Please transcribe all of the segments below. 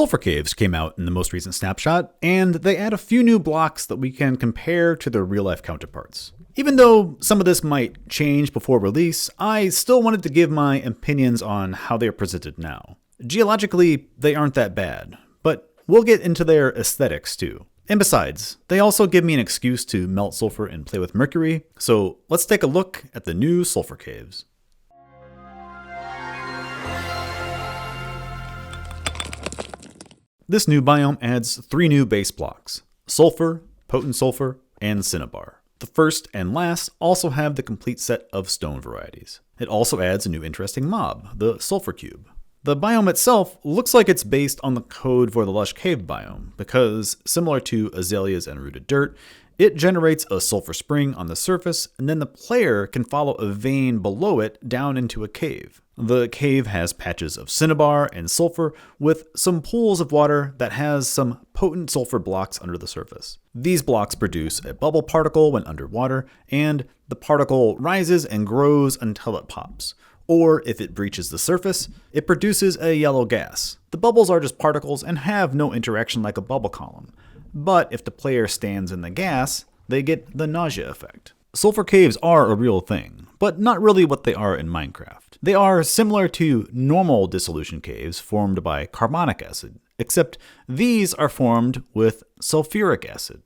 Sulfur Caves came out in the most recent snapshot, and they add a few new blocks that we can compare to their real-life counterparts. Even though some of this might change before release, I still wanted to give my opinions on how they are presented now. Geologically, they aren't that bad, but we'll get into their aesthetics too. And besides, they also give me an excuse to melt sulfur and play with mercury, so let's take a look at the new Sulfur Caves. This new biome adds 3 new base blocks: sulfur, potent sulfur, and Cinebar. The first and last also have the complete set of stone varieties. It also adds a new interesting mob, the Sulfur Cube. The biome itself looks like it's based on the code for the lush cave biome, because similar to azaleas and rooted dirt, it generates a sulfur spring on the surface, and then the player can follow a vein below it down into a cave. The cave has patches of cinnabar and sulfur with some pools of water that has some potent sulfur blocks under the surface. These blocks produce a bubble particle when underwater, and the particle rises and grows until it pops. Or if it breaches the surface, it produces a yellow gas. The bubbles are just particles and have no interaction like a bubble column. But if the player stands in the gas, they get the nausea effect. Sulfur caves are a real thing, but not really what they are in Minecraft. They are similar to normal dissolution caves formed by carbonic acid, except these are formed with sulfuric acid.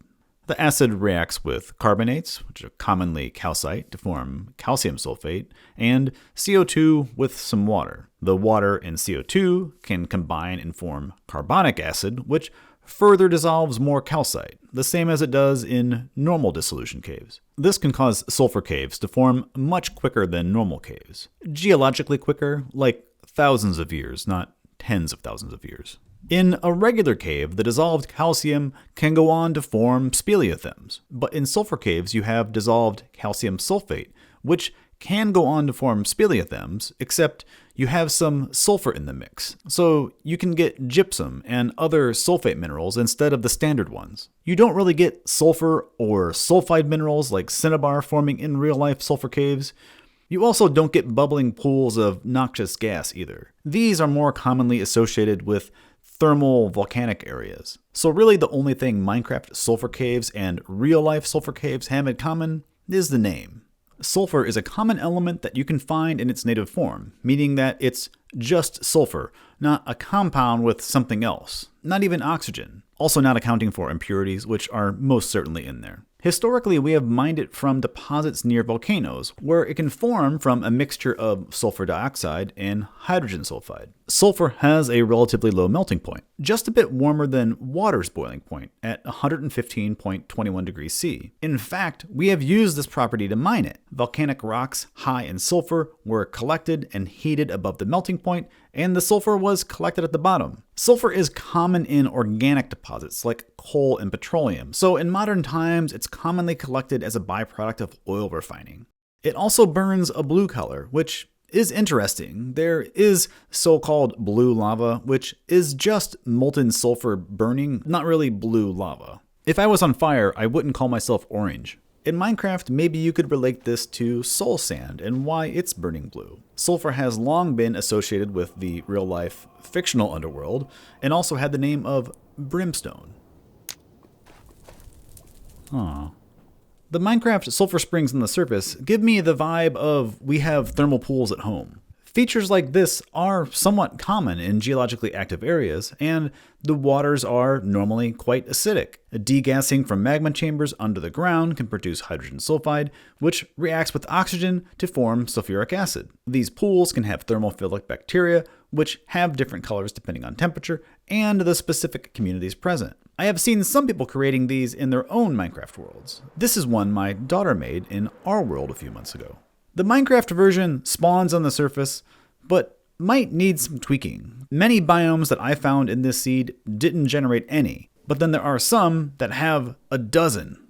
The acid reacts with carbonates, which are commonly calcite, to form calcium sulfate, and CO2 with some water. The water and CO2 can combine and form carbonic acid, which further dissolves more calcite, the same as it does in normal dissolution caves. This can cause sulfur caves to form much quicker than normal caves. Geologically quicker, like thousands of years, not tens of thousands of years. In a regular cave, the dissolved calcium can go on to form speleothems, but in sulfur caves you have dissolved calcium sulfate, which can go on to form speleothems, except you have some sulfur in the mix, so you can get gypsum and other sulfate minerals instead of the standard ones. You don't really get sulfur or sulfide minerals like cinnabar forming in real-life sulfur caves. You also don't get bubbling pools of noxious gas either. These are more commonly associated with thermal volcanic areas. So really the only thing Minecraft sulfur caves and real-life sulfur caves have in common is the name. Sulfur is a common element that you can find in its native form, meaning that it's just sulfur, not a compound with something else, not even oxygen, also not accounting for impurities, which are most certainly in there. Historically, we have mined it from deposits near volcanoes, where it can form from a mixture of sulfur dioxide and hydrogen sulfide. Sulfur has a relatively low melting point, just a bit warmer than water's boiling point at 115.21 degrees C. In fact, we have used this property to mine it. Volcanic rocks high in sulfur were collected and heated above the melting point, and the sulfur was collected at the bottom. Sulfur is common in organic deposits like coal and petroleum, so in modern times it's commonly collected as a byproduct of oil refining. It also burns a blue color, which is interesting. There is so-called blue lava, which is just molten sulfur burning, not really blue lava. If I was on fire, I wouldn't call myself orange. In Minecraft, maybe you could relate this to soul sand and why it's burning blue. Sulfur has long been associated with the real-life fictional underworld and also had the name of brimstone. Aww. The Minecraft sulfur springs on the surface give me the vibe of we have thermal pools at home. Features like this are somewhat common in geologically active areas, and the waters are normally quite acidic. Degassing from magma chambers under the ground can produce hydrogen sulfide, which reacts with oxygen to form sulfuric acid. These pools can have thermophilic bacteria, which have different colors depending on temperature and the specific communities present. I have seen some people creating these in their own Minecraft worlds. This is one my daughter made in our world a few months ago. The Minecraft version spawns on the surface, but might need some tweaking. Many biomes that I found in this seed didn't generate any, but then there are some that have a dozen.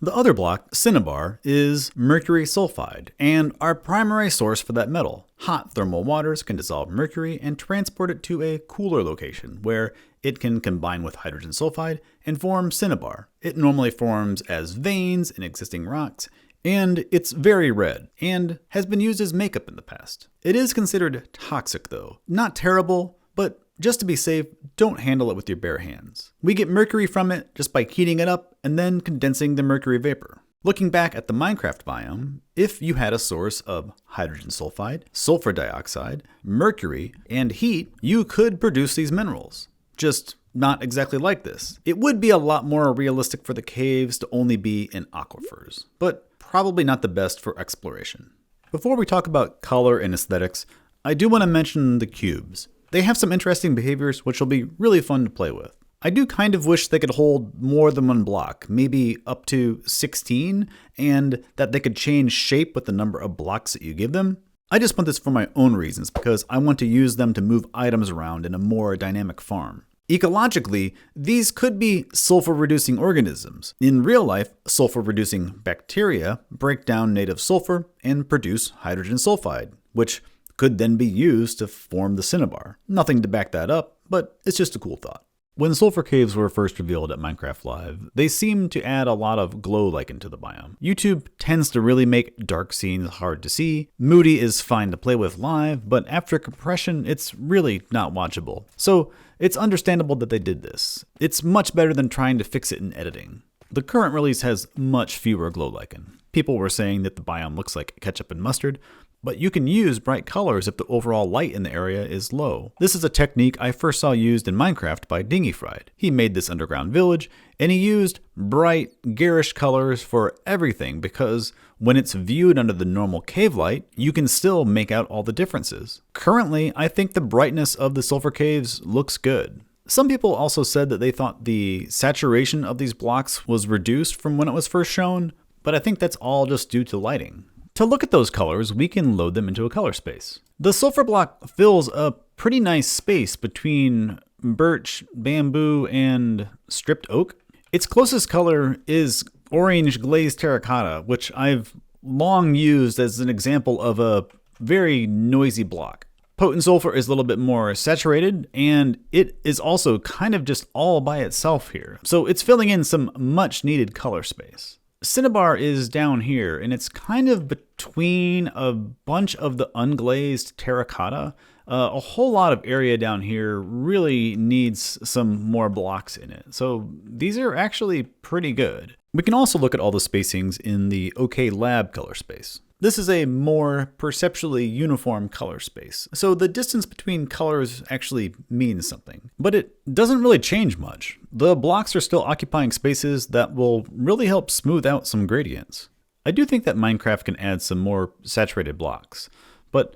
The other block, Cinebar, is mercury sulfide, and our primary source for that metal. Hot thermal waters can dissolve mercury and transport it to a cooler location, where it can combine with hydrogen sulfide and form Cinebar. It normally forms as veins in existing rocks, and it's very red, and has been used as makeup in the past. It is considered toxic though. Not terrible, but Just to be safe, don't handle it with your bare hands. We get mercury from it just by heating it up and then condensing the mercury vapor. Looking back at the Minecraft biome, if you had a source of hydrogen sulfide, sulfur dioxide, mercury, and heat, you could produce these minerals. Just not exactly like this. It would be a lot more realistic for the caves to only be in aquifers, but probably not the best for exploration. Before we talk about color and aesthetics, I do want to mention the cubes. They have some interesting behaviors which will be really fun to play with. I do kind of wish they could hold more than one block, maybe up to 16, and that they could change shape with the number of blocks that you give them. I just want this for my own reasons because I want to use them to move items around in a more dynamic farm. Ecologically, these could be sulfur-reducing organisms. In real life, sulfur-reducing bacteria break down native sulfur and produce hydrogen sulfide, which could then be used to form the Cinebar. Nothing to back that up, but it's just a cool thought. When Sulfur Caves were first revealed at Minecraft Live, they seemed to add a lot of glow lichen to the biome. YouTube tends to really make dark scenes hard to see. Moody is fine to play with live, but after compression, it's really not watchable. So it's understandable that they did this. It's much better than trying to fix it in editing. The current release has much fewer glow lichen. People were saying that the biome looks like ketchup and mustard, but you can use bright colors if the overall light in the area is low. This is a technique I first saw used in Minecraft by Dingyfried. He made this underground village, and he used bright, garish colors for everything because when it's viewed under the normal cave light, you can still make out all the differences. Currently, I think the brightness of the Sulfur Caves looks good. Some people also said that they thought the saturation of these blocks was reduced from when it was first shown, but I think that's all just due to lighting. To look at those colors, we can load them into a color space. The sulfur block fills a pretty nice space between birch, bamboo, and stripped oak. Its closest color is orange glazed terracotta, which I've long used as an example of a very noisy block. Potent sulfur is a little bit more saturated, and it is also kind of just all by itself here. So it's filling in some much needed color space. Cinebar is down here, and it's kind of between a bunch of the unglazed terracotta. A whole lot of area down here really needs some more blocks in it. So these are actually pretty good. We can also look at all the spacings in the OK Lab color space. This is a more perceptually uniform color space, so the distance between colors actually means something. But it doesn't really change much. The blocks are still occupying spaces that will really help smooth out some gradients. I do think that Minecraft can add some more saturated blocks, but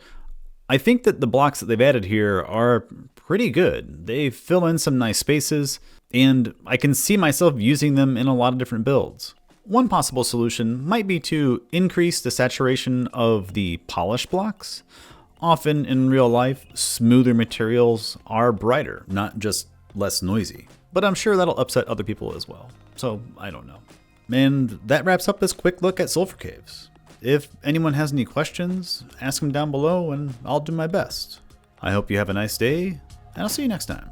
I think that the blocks that they've added here are pretty good. They fill in some nice spaces, and I can see myself using them in a lot of different builds. One possible solution might be to increase the saturation of the polished blocks. Often in real life, smoother materials are brighter, not just less noisy. But I'm sure that'll upset other people as well. So I don't know. And that wraps up this quick look at Sulfur Caves. If anyone has any questions, ask them down below and I'll do my best. I hope you have a nice day, and I'll see you next time.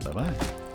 Bye-bye.